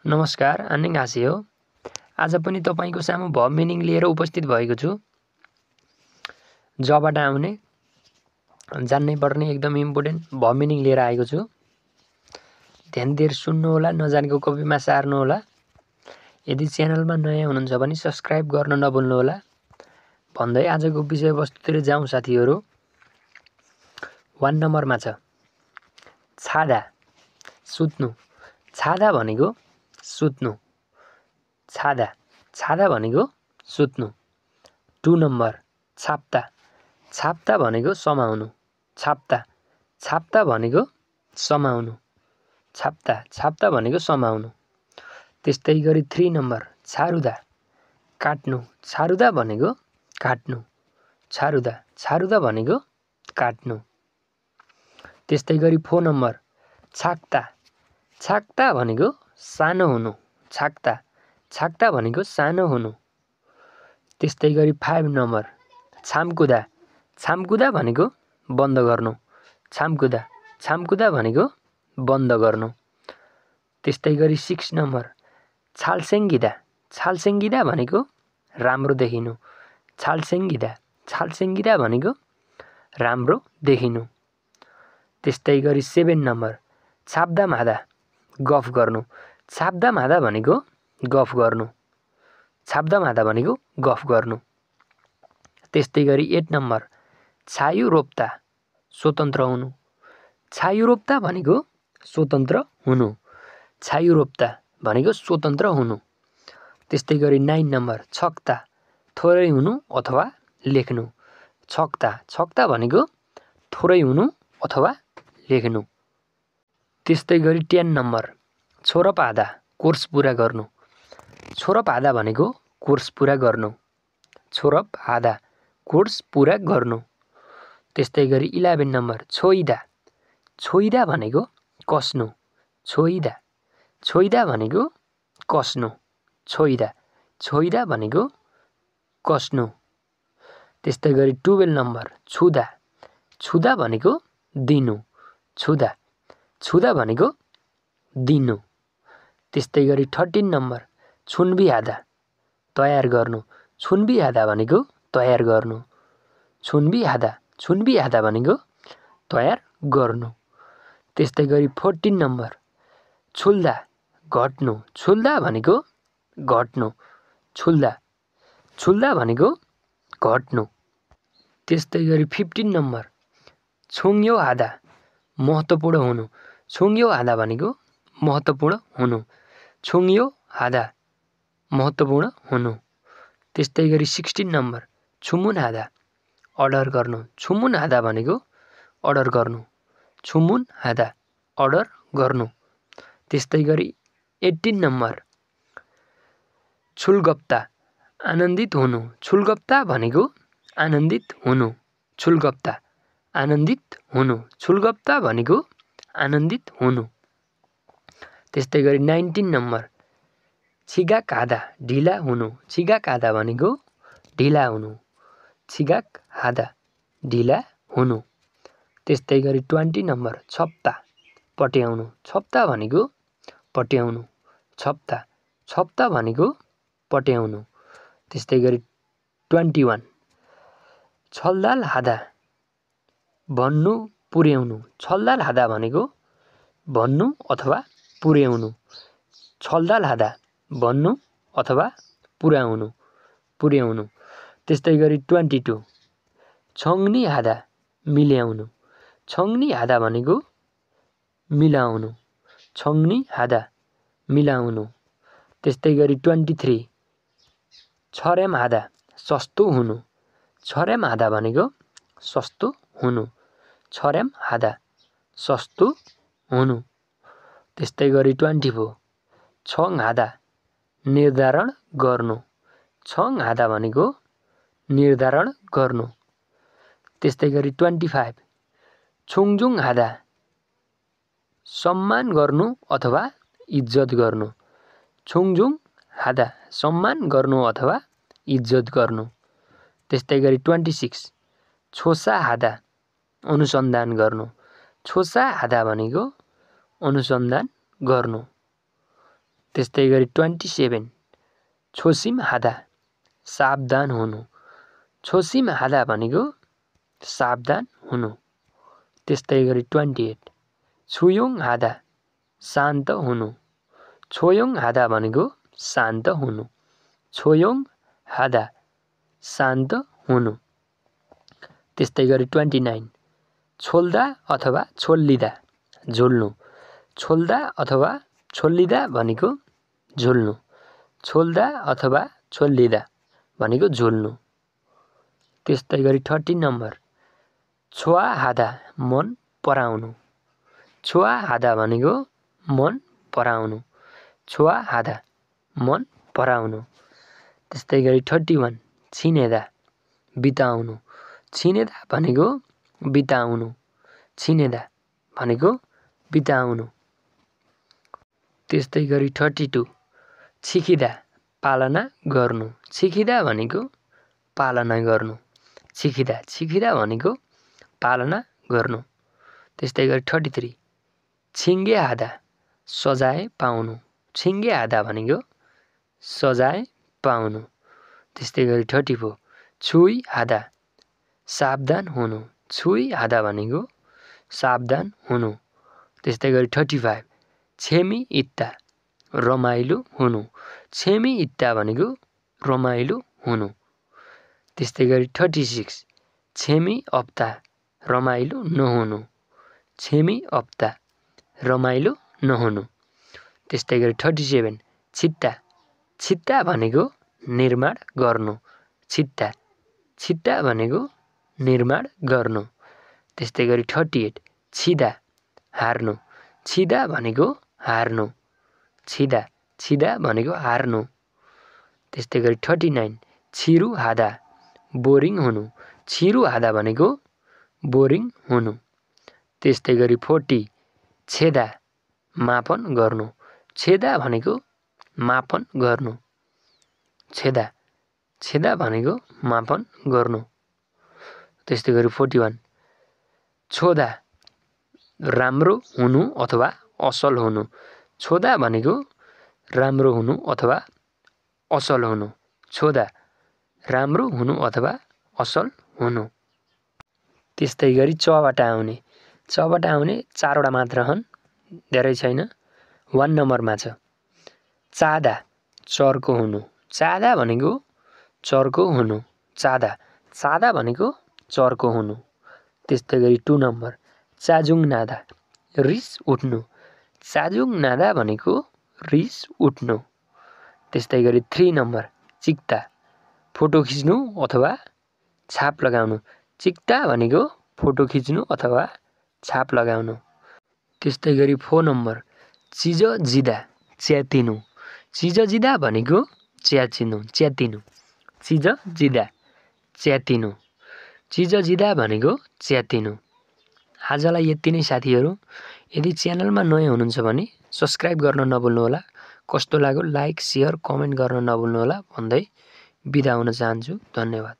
नमस्कार, आनिङ हाँसी हो। आज पनि तपाईको सामु भ मिनिङ लिएर उपस्थित भएको छु। जबाट आउने जान्नै पर्ने एकदम इम्पोर्टेन्ट भ मिनिङ लिएर आएको छु। ध्यान दिएर सुन्नु होला, नजानेको कपीमा सार्नु होला। यदि च्यानलमा नयाँ हुनुहुन्छ भने सब्स्क्राइब गर्न नभुल्नु होला। भन्दै आजको विषयवस्तुतिर जाउँ साथीहरु। 1 नम्बरमा छ छादा, सुत्नु। छादा भनेको सुत्नु। छादा, छादा भनेको सुत्नु। 2 नम्बर छाप्ता, छाप्ता भनेको समाउनु। छाप्ता, छाप्ता भनेको समाउनु। छाप्ता, छाप्ता भनेको समाउनु। त्यस्तै गरी 3 नम्बर छारुदा, काट्नु। छारुदा भनेको काट्नु। छारुदा, छारुदा भनेको काट्नु। त्यस्तै गरी 4 नम्बर छाक्ता, छाक्ता भनेको सानो हुनु। छाक्ता, छाक्ता भनेको सानो हुनु। त्यस्तै गरी 5 नम्बर छामकुदा, छामकुदा भनेको बन्द गर्नु। छामकुदा, छामकुदा भनेको बन्द गर्नु। त्यस्तै गरी 6 नम्बर छालसेङ्गिदा, छालसेङ्गिदा भनेको राम्रो देखिनु। छालसेङ्गिदा, छालसेङ्गिदा भनेको राम्रो देखिनु। त्यस्तै गरी 7 नम्बर छाप्दा मादा, गफ गर्नु। छाप्दा मादा भनेको गफ गर्नु। छाप्दा मादा भनेको गफ गर्नु। त्यस्तै गरी 8 नम्बर छायु रोप्ता, स्वतन्त्र हुनु। छायु रोप्ता भनेको स्वतन्त्र हुनु। छायु रोप्ता भनेको स्वतन्त्र हुनु। त्यस्तै गरी 9 नम्बर छक्ता, थोरै हुनु अथवा लेख्नु। छक्ता, छक्ता भनेको थोरै हुनु अथवा लेख्नु। त्यस्तै गरी 10 नम्बर छोरपादा, कोर्स पुरा गर्नु। छोरपादा भनेको कोर्स पुरा गर्नु। छोरपादा, कोर्स पुरा गर्नु। त्यस्तै गरी 11 नम्बर छोइदा, छोइदा भनेको कस्नु। छोइदा, छोइदा भनेको कस्नु। छोइदा, छोइदा भनेको कस्नु। त्यस्तै गरी 12 नम्बर छुदा, छुदा भनेको दिनु। छुदा, छुदा भनेको दिनु। त्यस्तै गरी 13 नम्बर छुनबिहादा, तयार गर्नु। छुनबिहादा भनेको तयार गर्नु। छुनबिहादा, छुनबिहादा भनेको तयार गर्नु। त्यस्तै गरी 14 नम्बर छुल्दा, घट्नु। छुल्दा भनेको घट्नु। छुल्दा, छुल्दा भनेको घट्नु। त्यस्तै गरी 15 नम्बर छुङ्यो हादा, महत्त्वपूर्ण हुनु। छुङ्यो हादा भनेको महत्त्वपूर्ण हुनु। छुङ्यो हादा, महत्त्वपूर्ण हुनु। त्यस्तै गरी 16 नम्बर छुमुन हादा, अर्डर गर्नु। छुमुन हादा भनेको अर्डर गर्नु। छुमुन हादा, अर्डर गर्नु। त्यस्तै गरी 18 नम्बर छुलगप्ता, आनन्दित हुनु। छुलगप्ता भनेको आनन्दित हुनु। छुलगप्ता, आनन्दित हुनु। छुलगप्ता भनेको आनन्दित हुनु। त्यस्तै गरी 19 नम्बर छिगाक हादा, ढिला हुनु। छिगाक हादा भनेको ढिला हुनु। छिगाक हादा, ढिला हुनु। त्यस्तै गरी 20 नम्बर छप्ता, पट्याउनु। छप्ता भनेको पट्याउनु। छप्ता, छप्ता भनेको पट्याउनु। त्यस्तै गरी 21 छलदाल हादा, भन्नु पुर्याउनु। छलदाल हादा भनेको भन्नु अथवा पुर्याउनु। छलदाल हादा, भन्नु अथवा पुर्याउनु, पुर्याउनु। त्यस्तै गरी 22 छङ्नी हादा, मिल्याउनु। छङ्नी हादा भनेको मिलाउनु। छङ्नी हादा, मिलाउनु। त्यस्तै गरी 23 छर्याम हादा, सस्तो हुनु। छर्याम हादा भनेको सस्तो हुनु। छर्याम हादा, सस्तो हुनु। त्यस्तै गरी 24 छङ हादा, निर्धारण गर्नु। छङ हादा भनेको निर्धारण गर्नु। त्यस्तै गरी 25 छुङजुङ हादा, सम्मान गर्नु अथवा इज्जत गर्नु। छुङजुङ हादा, सम्मान गर्नु अथवा इज्जत गर्नु। त्यस्तै गरी 26 छोसा हादा, अनुसन्धान गर्नु। छोसा हादा भनेको अनुसन्धान गर्नु। त्यस्तै गरी 27 छोसिम हादा सावधान हुनु। छोसिम हादा भनेको सावधान हुनु। त्यस्तै गरी 28 छुयोङ हादा शान्त हुनु। छोयोङ हादा भनेको शान्त हुनु। छोयोङ हादा शान्त हुनु। त्यस्तै गरी 29 छोल्दा अथवा छोल्लिदा झुल्नु। छोल्दा अथवा छोल्लिदा भनेको झुल्नु। छोल्दा अथवा छोल्लिदा भनेको झुल्नु। त्यस्तै गरी 30 नम्बर छोआ हादा मन पराउनु। छोआ हादा भनेको मन पराउनु। छोआ हादा मन पराउनु। त्यस्तै गरी 31 छिनेदा बिताउनु। छिनेदा भनेको बिताउनु। छिनेदा भनेको बिताउनु। त्यस्तै गरी 32 छिखिदा पालना गर्नु। छिखिदा भनेको पालना गर्नु। छिखिदा भनेको पालना गर्नु। त्यस्तै गरी 33 छिङ्गे हादा सजाय पाउनु। छिङ्गे हादा भनेको सजाय पाउनु। त्यस्तै गरी 34 छुई हादा सावधान हुनु। छुई हादा भनेको सावधान हुनु। त्यस्तै गरी 35 छेमी इत्ता रमाइलो हुनु। छेमी इत्ता भनेको रमाइलो हुनु। त्यस्तै गरी 36 छेमी अप्ता रमाइलो नहुनु। छेमी अप्ता रमाइलो नहुनु। त्यस्तै गरी 37 छिट्टा। छिट्टा भनेको निर्माण गर्नु। छिट्टा भनेको निर्माण गर्नु। त्यस्तै गरी 38 छिदा हार्नु। छिदा भनेको हार्नु। छिदा भनेको हार्नु। त्यस्तै गरी 39 छिरु हादा बोरिङ हुनु। छिरु हादा भनेको बोरिङ हुनु। त्यस्तै गरी 40 छेदा मापन गर्नु। छेदा भनेको मापन गर्नु। छेदा भनेको मापन गर्नु। त्यस्तै गरी 41 छोदा राम्रो हुनु अथवा असल हुनु। छोदा भनेको राम्रो हुनु अथवा असल हुनु। छोदा राम्रो हुनु अथवा असल हुनु। त्यस्तै गरी चबाट आउने 4वटा मात्र छन्, धेरै छैन। 1 नम्बरमा छ चादा चर्को हुनु। चादा भनेको चर्को हुनु। चादा भनेको चर्को हुनु। त्यस्तै गरी 2 नम्बर चाजुङ नादा रिस उठ्नु। चाजुङ नादा भनेको रिस उठ्नु। त्यस्तै गरी 3 नम्बर चिक्ता फोटो खिच्नु अथवा छाप लगाउनु। चिक्ता भनेको फोटो खिच्नु अथवा छाप लगाउनु। त्यस्तै गरी 4 नम्बर चिज जिदा च्यातिनु। चिज जिदा भनेको च्यातिनु। चिज जिदा च्यातिनु। चिज जिदा भनेको च्यातिनु। आजलाई यति नै साथीहरू। यदि च्यानलमा नयाँ हुनुहुन्छ भने सब्सक्राइब गर्न नभुल्नुहोला। कस्तो लाग्यो लाइक, सेयर, कमेन्ट गर्न नभुल्नुहोला भन्दै बिदा हुन चाहन्छु। धन्यवाद।